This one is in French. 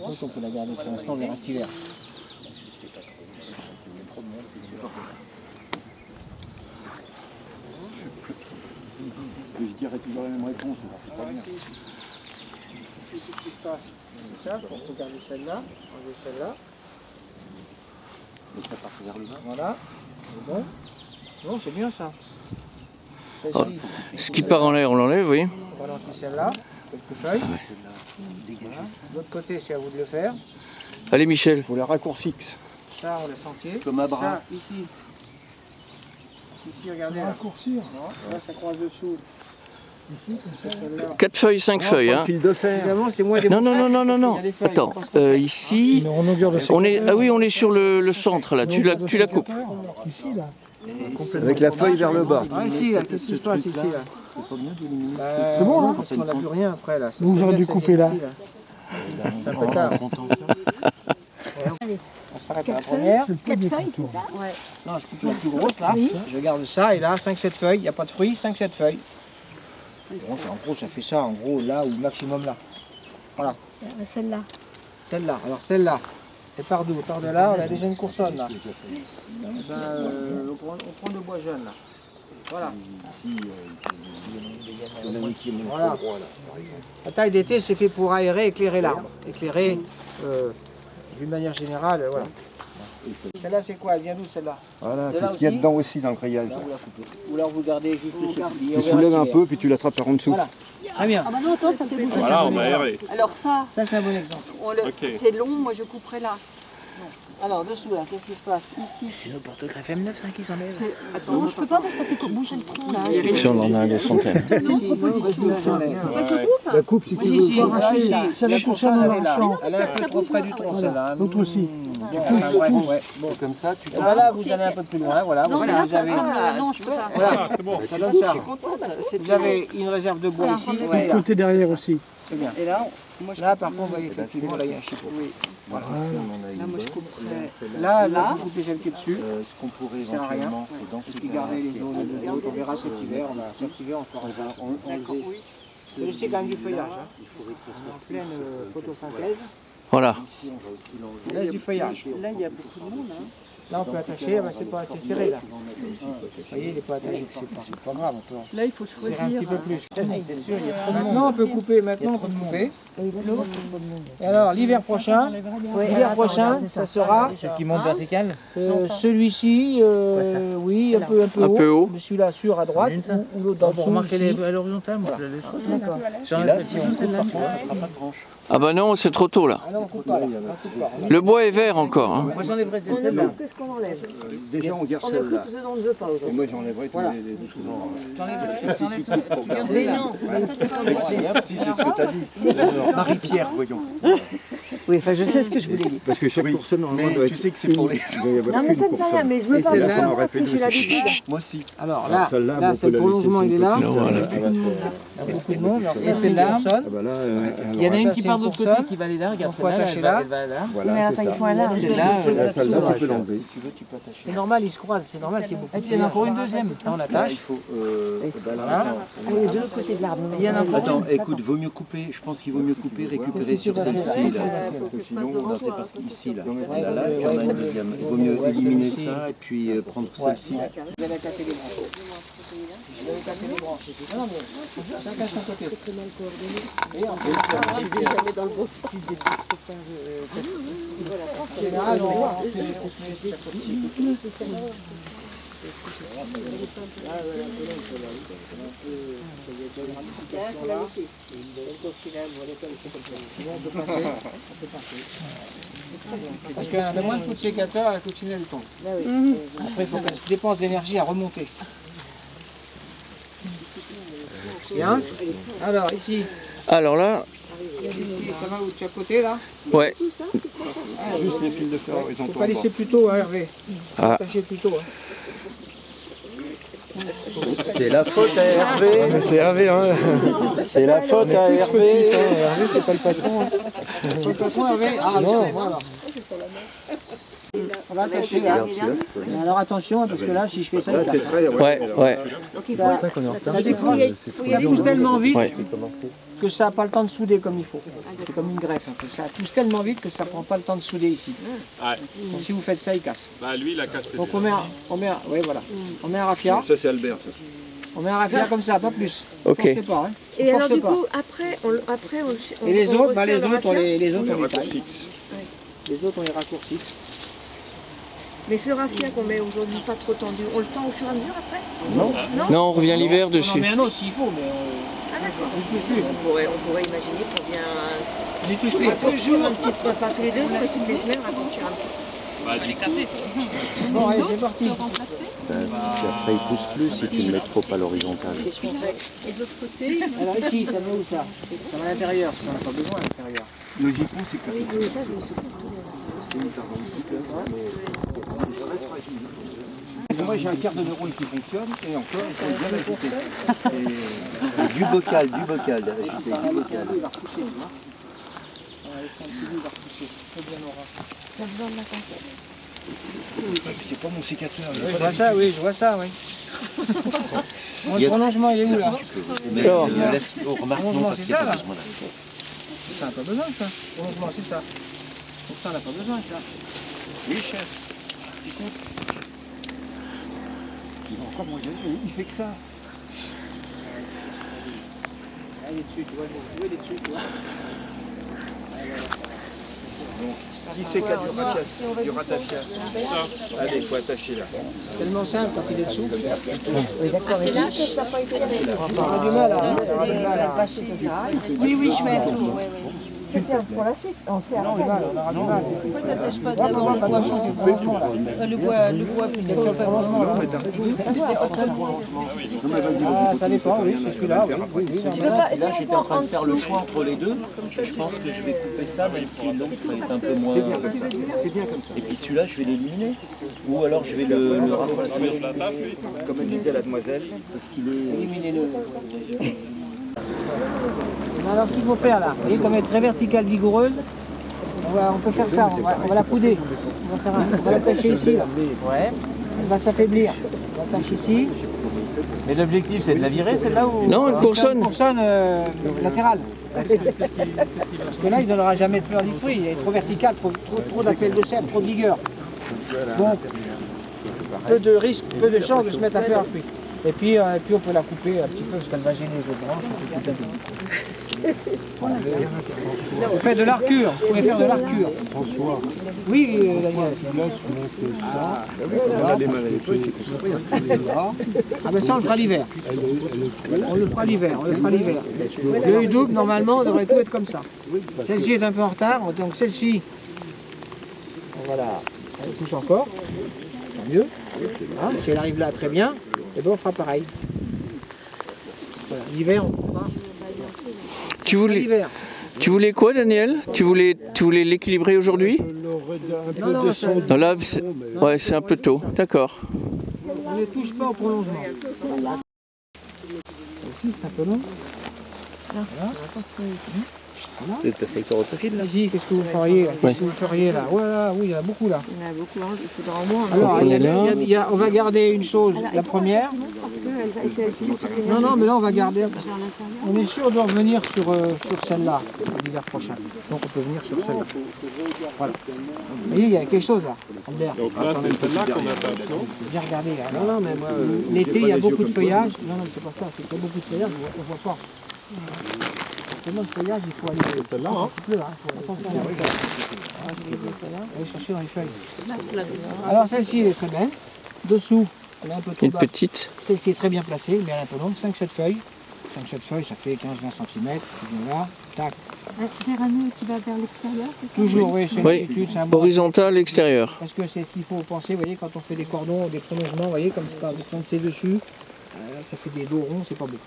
Donc on peut la garder pour l'instant, on verra cet hiver. Je dirais toujours la même réponse, c'est pas bien. Qu'est-ce qui se passe? Ça, on peut garder celle-là, enlever celle-là. Et ça part vers le bas. Voilà, c'est bon. Non, c'est bien ça. Oh, ce qui part en l'air, on l'enlève, oui. On ralentit celle-là, quelques feuilles. Voilà. De l'autre côté, c'est à vous de le faire. Allez, Michel. Il faut la raccourcir. Ça, on laisse entier. Comme un bras. Ça, ici. Ici, regardez. Là. Raccourcir. Non, là, ça croise dessous. Ici, comme ça. Celle-là. 4 feuilles, 5 feuilles. Hein. Fil de fer. Évidemment, c'est moins des Non, non, non, non, non, non. Il y a des feuilles. Attends, ici, Mais en longueur de on est, sécateur. ah oui, on est sur le centre, là. Tu la coupes. Ici, là. Avec la feuille vers le bas. Ah, ici, là, qu'est-ce qui se passe ici, là? C'est pas bien d'éliminer. C'est bon, là? Parce qu'on n'a plus rien après, là. Nous, j'aurais dû couper là. C'est un peu tard. On s'arrête à la première. C'est le premier contour. Non, je coupe la plus grosse, là. Je garde ça, et là, 5-7 feuilles. Il n'y a pas de fruits, 5-7 feuilles. Bon, en gros, ça fait ça, en gros, là, ou maximum là. Voilà. Celle-là. Celle-là. Alors, celle-là. Et par d'où? Par de là, on a déjà une coursonne, là. On prend le bois jeune, là. Voilà. Voilà. La taille d'été, c'est fait pour aérer, éclairer l'arbre. Éclairer, d'une manière générale, voilà. Celle-là, c'est quoi? Elle vient d'où, celle-là? Voilà, De là qu'est-ce qu'il y a aussi. dedans aussi dans le grillage? Là, vous la coupez. Ou alors vous gardez juste ce pilier. Tu soulèves un peu, puis tu l'attrapes par en dessous. Voilà. Très bien. Ah bah non, attends, ça fait bouger. Voilà, on a aéré. Alors ça, Ça, c'est un bon exemple. c'est long, moi je couperai là. Alors, dessous, là, qu'est-ce qui se passe? Ici. C'est le porte-greffe M9 hein, qui s'enlève. Attends, non, je peux pas parce que ça fait bouger le tronc là. Si on en a des centaines. La coupe, si tu veux. Ici, là, ici. Ça va La tout coursonne, seul en elle est là. marchant. Elle est un peu trop près du tronc, celle-là. L'autre aussi. Ouais. Bon, comme ça, tu Et là, vous allez un peu plus loin, voilà. Non, mais Voilà, là, vous ça, avez... non, je peux pas. Voilà, C'est bon. ça donne ça. Vous avez une réserve de bois ici. Le Ouais, là. côté derrière aussi. C'est bien. Et là, moi je Là, par contre, vous voyez, effectivement, là, il y a un chipot. Voilà. Là, moi je couperai. Là, vous coupez celle qui est dessus. Ce qu'on pourrait Ça sert à rien. éventuellement, c'est dans Et ces puis cas-là, garder les c'est autres. Les autres, on verra cet hiver. Cet hiver, on fera ça. D'accord, oui. Vous laissez quand même du feuillage. Hein. Il faudrait que ça On est soit en pleine photosynthèse. Voilà. ici, on va aussi l'enlever. On laisse du feuillage. Là, il y a beaucoup de monde. Hein. Là, on peut attacher, mais c'est pas assez serré, là. Vous voyez, il n'est pas attaché. C'est pas grave, on peut en Là, il faut serrer choisir. un petit peu plus. C'est sûr, il y a trop de monde. Maintenant, on peut couper. Maintenant, on peut couper. Et alors, l'hiver prochain, ça sera Celle qui monte verticale. celui-ci, oui, un Un peu haut. Mais celui-là, sur à droite, ou l'autre dans le Pour dessous, remarquer ici. à l'horizontale, moi je la laisse. D'accord. J'enlève Là, la si on petite, coupe, celle-là. par contre, ça fera pas de branche. Ah bah non, c'est trop tôt là. Ah non, on coupe pas, là. On coupe pas. Le bois est vert encore. Hein. Moi j'enlèverais celle-là. Qu'est-ce qu'on enlève? Déjà, on garde On est celle-là. pris dedans deux pas Et aujourd'hui. moi, j'enlèverais tous Voilà. les souvent. Mais non, ça c'est pas moi. Si, c'est ce que tu as dit. Marie-Pierre, voyons. Oui, enfin je sais ce que je voulais dire. Parce que chaque personne, normalement, doit être. Tu sais que c'est pour les. Non mais ça ne fait rien, mais je veux pas celle-là, faire on aurait fait parce que j'ai deux aussi. l'habitude. Moi aussi. Alors là, celle-là, là, on c'est peut le la prolongement, laisser il est là. Non, voilà. Il y a beaucoup de monde. Alors, ça, Et c'est celle-là. une personne. Ah bah là, Il y en a une Ça, qui c'est part une de l'autre côté coursonne. qui va aller là, regarde Il faut celle-là, attacher elle là. va là. voilà, Mais c'est attends, ça. il faut un là. Celle-là, tu peux l'enlever. Tu veux, tu peux attacher. C'est normal, ils se croisent, c'est normal qu'il y ait beaucoup Et de puis il y en a encore une feuillage. deuxième. Là, on Là, attache. il faut. Voilà. Oui, de l'autre côté de l'arbre. Il y en a encore Attends, une. écoute, vaut mieux couper. Je pense qu'il vaut mieux couper, récupérer sur celle-ci. Là. Parce que sinon, non, c'est parce qu'ici, là, là, il y en a une deuxième. Il vaut mieux éliminer ça et puis prendre celle-ci. Vous allez casser les branches. Vous allez casser les branches. Non, non, mais chacun son côté. Et en Jamais dans le bon sens. général, on parce qu'un a moins de coups de sécateur, la coccinelle elle tombe. Après, il faut qu'elle dépense d'énergie à remonter. Bien. Alors, ici, Alors là, ici, ça va de chaque côté, là. ouais. Juste les fils de fer Faut horizontaux. pas laisser plus tôt, hein, Hervé. Ah. Attacher plus tôt. Hein. C'est la faute à Hervé. C'est Hervé, hein. C'est la faute à Hervé. Hervé, c'est pas le patron. C'est le patron, Hervé. Ah, non, voilà. ça va sécher là. Et alors attention, parce que là, si je fais ça, il casse. Ouais, ouais. Ça pousse tellement vite Ouais. que ça n'a pas le temps de souder comme il faut. C'est comme une greffe un peu. Ça pousse tellement vite que ça ne prend pas le temps de souder ici. Ouais. Donc si vous faites ça, il casse. Bah lui il a cassé. Donc on met un raffia. Ça c'est Albert. Ça. On met un raffia comme ça, pas plus. Ok. Forcez pas, hein. Et alors Force du pas. coup, après, on Et les autres, resserre les le autres, raffia. les autres, on les taille. Raccourci. Les autres, on les raccourcit. Mais ce raffia qu'on met aujourd'hui pas trop tendu, on le tend au fur et à mesure après? Non. Non? Non, on revient l'hiver On en dessus. met un autre s'il faut, mais Ah d'accord. on ne touche plus. On pourrait imaginer qu'on vient On n'y touche plus. raccourcir un petit peu, pas tous les 2 jours, mais toutes les semaines raccourcir un petit peu. Bah du coup, Bon, allez, c'est parti. Si après il pousse plus, si tu le mets trop à l'horizontale. Qu'est-ce qu'on fait? Et de l'autre côté, Alors ici, ça met où ça? Ça va à l'intérieur, parce qu'on n'a pas besoin à l'intérieur. Logiquement, c'est que moi j'ai un quart de neurone qui fonctionne et encore il faut bien l'ajouter. Du bocal, ajouter du bocal. Il va repousser, tu vois. On va laisser un petit bout, il va repousser. Très bien, Laura. C'est pas mon sécateur. Oui, je vois ça, oui, je vois ça, oui. Bon, le prolongement, il est où là? Mais Alors. laisse remarque non parce qu'il n'y a pas besoin. Ça n'a pas besoin, ça. Prolongement, c'est ça. Pour ça, on n'a pas besoin, ça. Oui, chef. Il fait que ça. Là, il est dessus, tu vois, il est dessus, tu vois. Qui c'est qui a du ratafia? Allez, il faut attacher là. C'est tellement simple quand il est dessous. c'est là que ça n'a pas été fait. On aura du mal à... Oui, oui, je vais être tout. C'est pour la suite. On fait Non, on aura du mal. Pourquoi tu n'attaches pas Là, d'abord attention, c'est le prolongement, là. le bois C'est le prolongement, là. Ah, ça dépend, oui, c'est celui-là, oui. Là, j'étais en train de faire le choix entre les deux. Je pense que je vais couper ça, même si l'autre est un peu moins. C'est bien comme ça. Et puis celui-là, je vais l'éliminer. Ou alors je vais le rafraîchir. Comme elle disait la demoiselle, parce qu'il est. Éliminez-le. Alors, ce qu'il faut faire là, vous voyez, comme elle est très verticale, vigoureuse, on peut faire ça, on va la couder. On va l'attacher ici, là. Ouais. Elle va s'affaiblir. On l'attache ici. Mais l'objectif c'est de la virer celle-là ou? Non, une Une coursonne. coursonne latérale. Parce que là, il ne donnera jamais de fleurs ni de fruits. Il est trop vertical, trop d'appel de serre, trop de vigueur. Donc, peu de risque, peu de chance de se mettre à faire un fruit. Et puis on peut la couper un petit peu parce qu'elle va gêner les autres branches. Vous faites de l'arcure, vous pouvez faire de l'arcure. François, Oui, Daniel. Ah ben ça on le fera l'hiver. On le fera l'hiver, Le double, normalement, on devrait tout être comme ça. Celle-ci est un peu en retard, donc celle-ci, voilà, elle pousse encore. Tant mieux. Voilà, si elle arrive là, très bien. Et bien on fera pareil. Voilà, l'hiver, on fera Tu voulais, l'hiver. tu voulais quoi, Daniel? Tu voulais l'équilibrer aujourd'hui? Non, Non, là, ouais, c'est un peu tôt. D'accord. on ne touche pas au prolongement. Ça aussi, c'est un peu long. Vas-y, qu'est-ce que vous feriez? Qu'est-ce que vous feriez là? Voilà, oui, il y en a beaucoup là. Il y en a beaucoup, il faudra au moins. Alors, on est là. on va garder une chose, la première. Non, mais là on va garder. On est sûr de revenir sur celle-là l'hiver prochain. Donc on peut venir sur celle-là. Voilà. Vous voyez, il y a quelque chose là. Albert. donc là c'est celle-là qu'on attache, non? Bien regarder là. Non, mais moi, l'été il y a beaucoup de feuillage. Non, c'est pas ça, c'est qu'il y a beaucoup de feuillage, on voit pas. Tellement de feuillage, il faut aller. Celle-là, hein? Il faut aller chercher dans les feuilles. Alors celle-ci elle est très belle. Dessous, elle est un peu trop Une basse. petite. Celle-ci est très bien placée, mais elle est un peu longue. 5-7 feuilles. 5-7 feuilles, ça fait 15-20 cm. Tu viens là, tac. Vers un nœud qui va vers l'extérieur, c'est ça? Toujours, oui, c'est une Oui. étude, c'est un bon. Horizontal, extérieur. Parce que c'est ce qu'il faut penser, vous voyez, quand on fait des cordons, des prolongements, vous voyez, comme quand c'est dessus, ça fait des dos ronds, c'est pas beau.